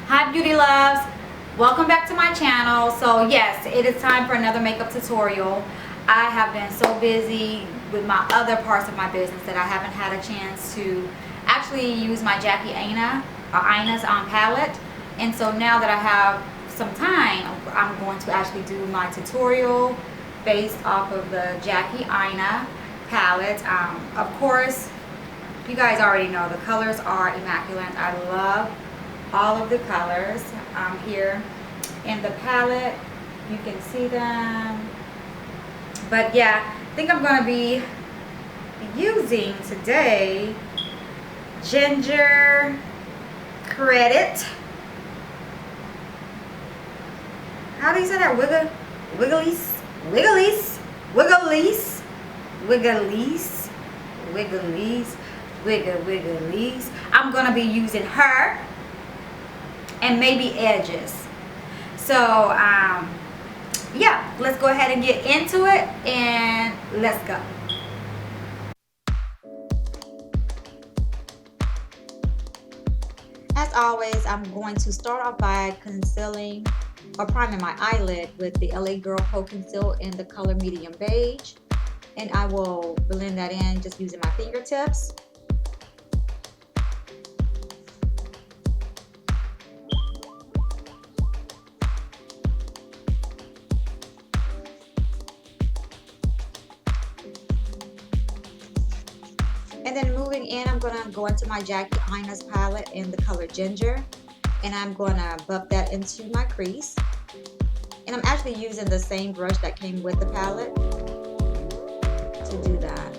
Hi beauty loves, welcome back to my channel. So yes, it is time for another makeup tutorial. I have been so busy with my other parts of my business that I haven't had a chance to actually use my Jackie Aina or Aina's palette. And so now that I have some time, I'm going to actually do my tutorial based off of the Jackie Aina palette. Of course, you guys already know the colors are immaculate. I love all of the colors here in the palette. You can see them. But yeah, I think I'm going to be using today Ginger Credit. How do you say that? Wiggalese. I'm going to be using her and maybe edges. So yeah, let's go ahead and get into it and let's go. As always, I'm going to start off by concealing or priming my eyelid with the LA Girl Pro Conceal in the color medium beige, and I will blend that in just using my fingertips. And then moving in, I'm going to go into my Jackie Aina's palette in the color Ginger. And I'm going to buff that into my crease. And I'm actually using the same brush that came with the palette to do that.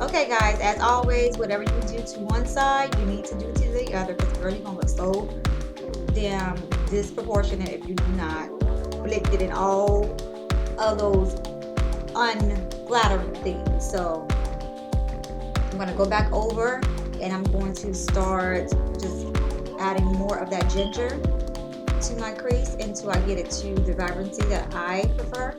Okay guys, as always, whatever you do to one side, you need to do to the other, because girl, you're going to look so damn disproportionate if you do not flip it in all of those unflattering things. So I'm going to go back over and I'm going to start just adding more of that ginger to my crease until I get it to the vibrancy that I prefer.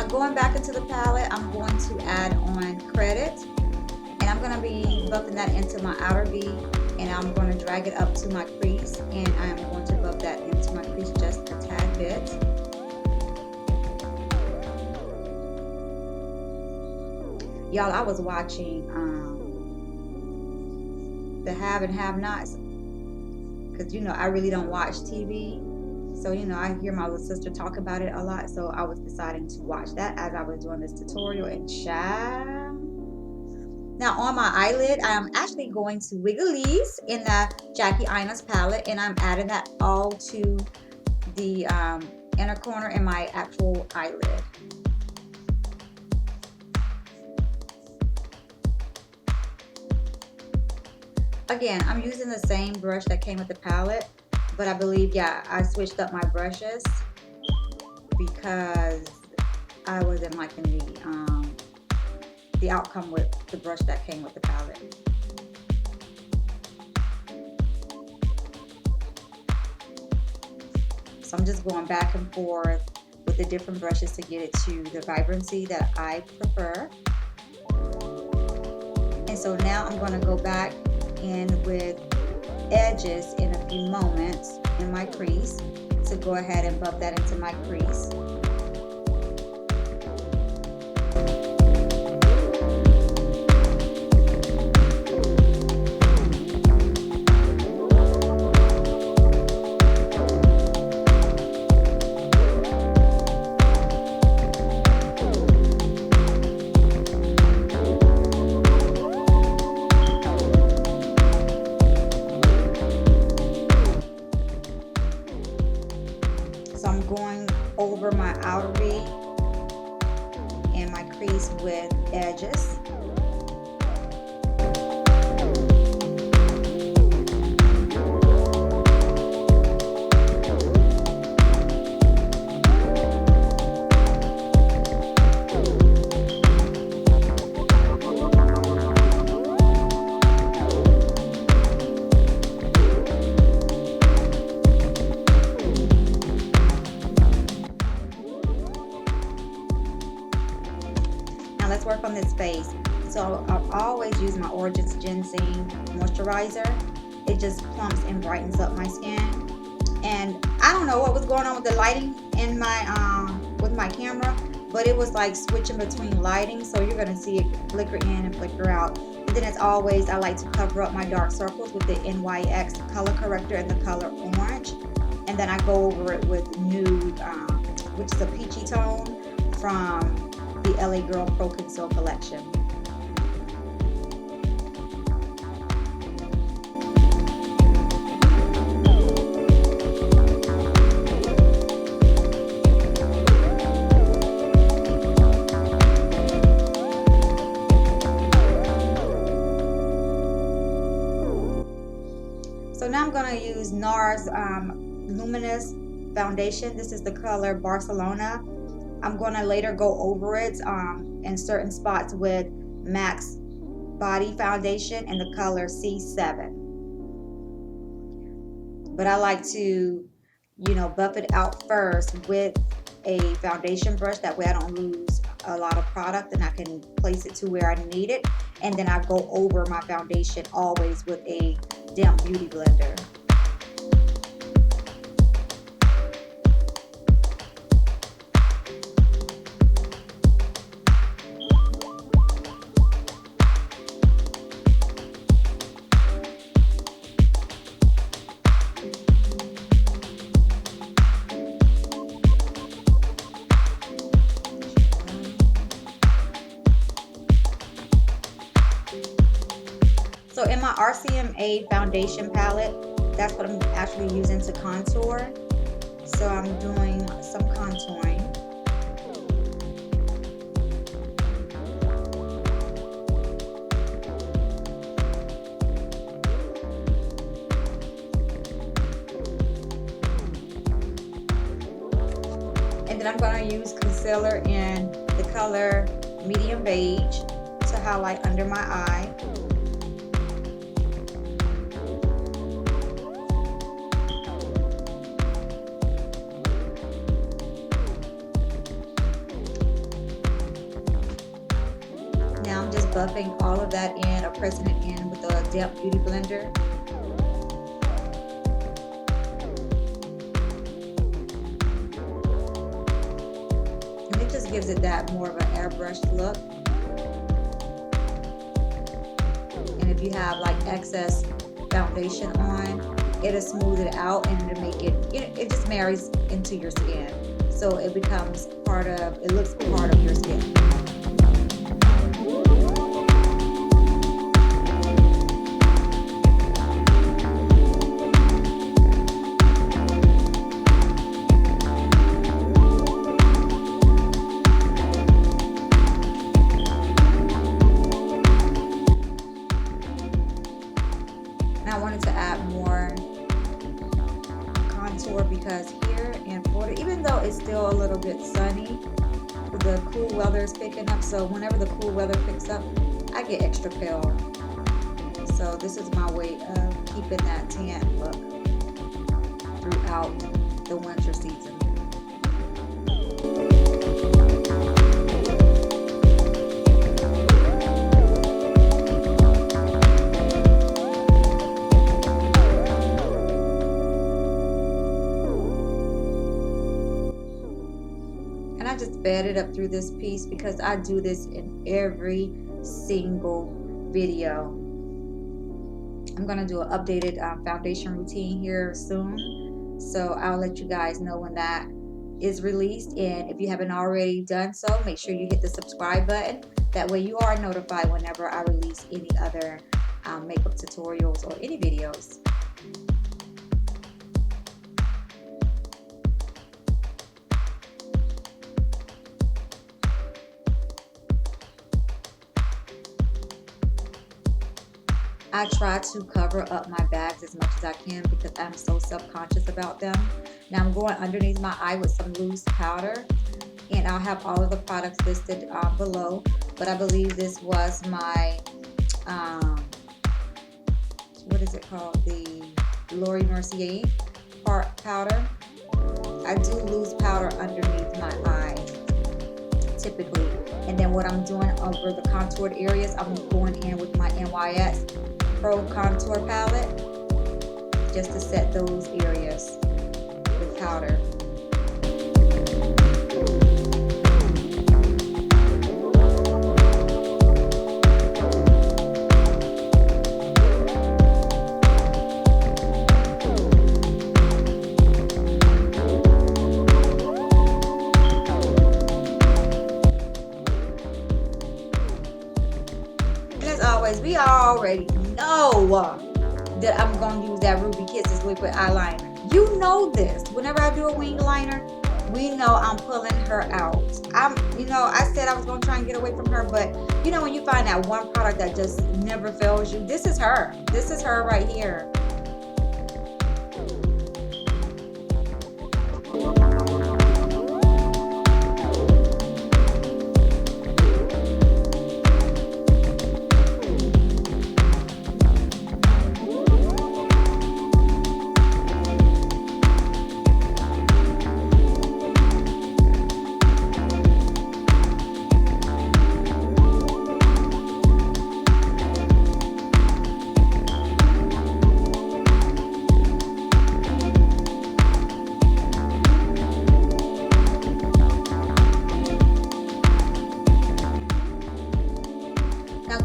Going back into the palette, I'm going to add on Credit, and I'm going to be buffing that into my outer V, and I'm going to drag it up to my crease, and I'm going to buff that into my crease just a tad bit. Y'all, I was watching the Have and Have Nots, because you know I really don't watch TV. So, you know, I hear my little sister talk about it a lot. So I was deciding to watch that as I was doing this tutorial. And child. Now on my eyelid, I am actually going to Wiggalese in the Jackie Aina's palette. And I'm adding that all to the inner corner in my actual eyelid. Again, I'm using the same brush that came with the palette. But I believe, yeah, I switched up my brushes because I wasn't liking the outcome with the brush that came with the palette. So I'm just going back and forth with the different brushes to get it to the vibrancy that I prefer. And so now I'm going to go back in with edges in a few moments in my crease. So go ahead and buff that into my crease. So I'm going over my outer V and my crease with edges. Let's work on this face. So I always use my Origins Ginseng moisturizer. It just plumps and brightens up my skin. And I don't know what was going on with the lighting in my with my camera, but it was like switching between lighting, so you're gonna see it flicker in and flicker out. And then as always, I like to cover up my dark circles with the NYX color corrector in the color orange, and then I go over it with Nude, which is a peachy tone from the LA Girl Pro Contour collection. So now I'm going to use NARS Luminous foundation. This is the color Barcelona. I'm going to later go over it in certain spots with MAC's Body Foundation in the color C7. But I like to, buff it out first with a foundation brush. That way I don't lose a lot of product and I can place it to where I need it. And then I go over my foundation always with a damp beauty blender. So in my RCMA foundation palette, that's what I'm actually using to contour. So I'm doing some contouring. And then I'm going to use concealer in the color Medium Beige to highlight under my eye. Now I'm just buffing all of that in, or pressing it in with a damp beauty blender. And it just gives it that more of an airbrushed look. And if you have like excess foundation on, it'll smooth it out and it'll make it, it just marries into your skin. So it becomes it looks part of your skin. I wanted to add more contour because here in Florida, even though it's still a little bit sunny, the cool weather is picking up. So whenever the cool weather picks up, I get extra pale. So this is my way of keeping that tan look throughout the winter season. just sped it up through this piece because I do this in every single video. I'm gonna do an updated foundation routine here soon, so I'll let you guys know when that is released. And if you haven't already done so, make sure you hit the subscribe button. That way you are notified whenever I release any other makeup tutorials or any videos. I try to cover up my bags as much as I can because I'm so self-conscious about them. Now I'm going underneath my eye with some loose powder, and I'll have all of the products listed below. But I believe this was my, what is it called? The Laura Mercier powder. I do lose powder underneath my eye, typically. And then what I'm doing over the contoured areas, I'm going in with my NYX Pro Contour Palette just to set those areas with powder. And as always, we already know that I'm going to use that Ruby Kisses liquid eyeliner. You know this. Whenever I do a wing liner, we know I'm pulling her out. I said I was going to try and get away from her, but you know when you find that one product that just never fails you, this is her. This is her right here.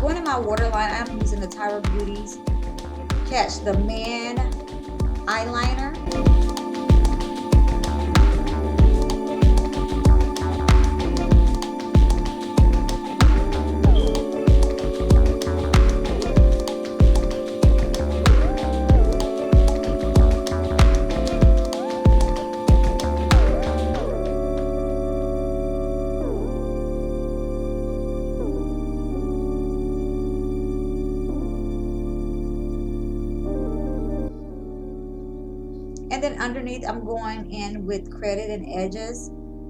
Going in my waterline, I'm using the Tyra Beauty's Catch the Man eyeliner. And then underneath, I'm going in with Credit and Edges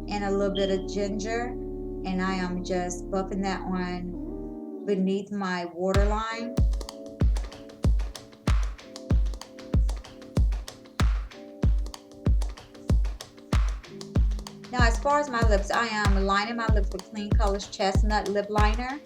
and a little bit of ginger. And I am just buffing that on beneath my waterline. Now, as far as my lips, I am lining my lips with Clean Colors Chestnut lip liner.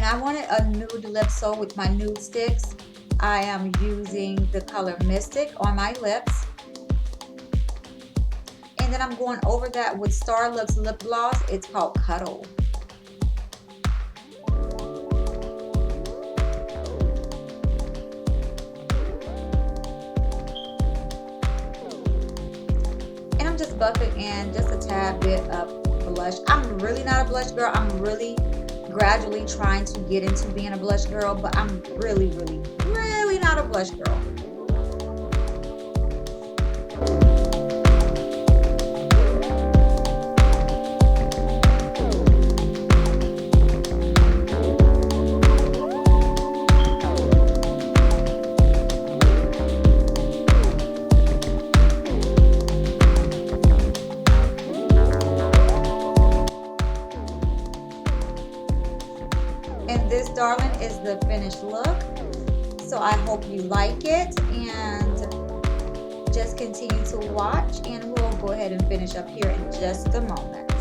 I wanted a nude lip, so with my Nudestix, I am using the color Mystic on my lips. And then I'm going over that with Starlooks lip gloss. It's called Cuddle. And I'm just buffing in just a tad bit of blush. I'm really not a blush girl. I'm really gradually trying to get into being a blush girl, but I'm really not a blush girl. And this, darling, is the finished look. So I hope you like it, and just continue to watch, and we'll go ahead and finish up here in just a moment.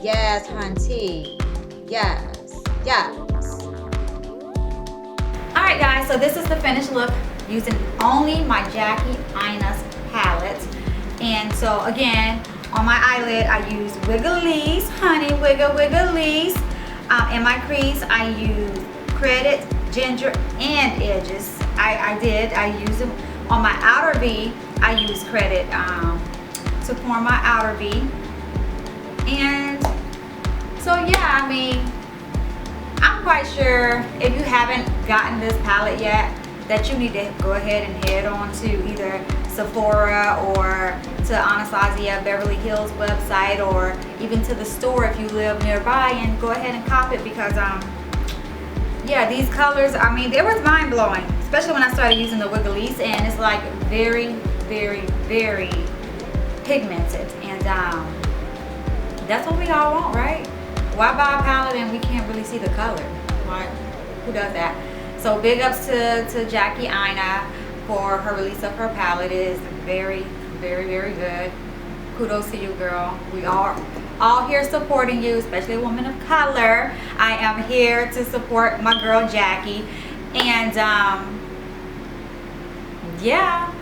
Yes, hunty. Yes, yes. Alright guys, so this is the finished look using only my Jackie Aina's palette. And so again, on my eyelid I use Wiggalese, honey, Wiggalese. In my crease I use Credit, Ginger, and Edges. I use them. On my outer V, I use Credit to form my outer V. And so yeah, I mean, I'm quite sure if you haven't gotten this palette yet, that you need to go ahead and head on to either Sephora or to Anastasia Beverly Hills website, or even to the store if you live nearby, and go ahead and cop it, because yeah, these colors, I mean, it was mind-blowing, especially when I started using the Wiggalese, and it's like very, very, very pigmented, and that's what we all want, right? Why buy a palette and we can't really see the color? Right? Who does that? So big ups to Jackie Aina for her release of her palette. It is very, very, very good. Kudos to you, girl. We are all here supporting you, especially a woman of color. I am here to support my girl Jackie. And yeah.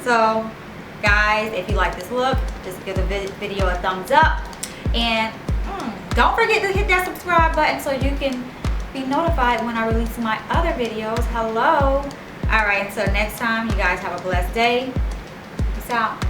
So guys, if you like this look, just give the video a thumbs up. And don't forget to hit that subscribe button so you can be notified when I release my other videos. Hello. All right, until next time, you guys have a blessed day. Peace out.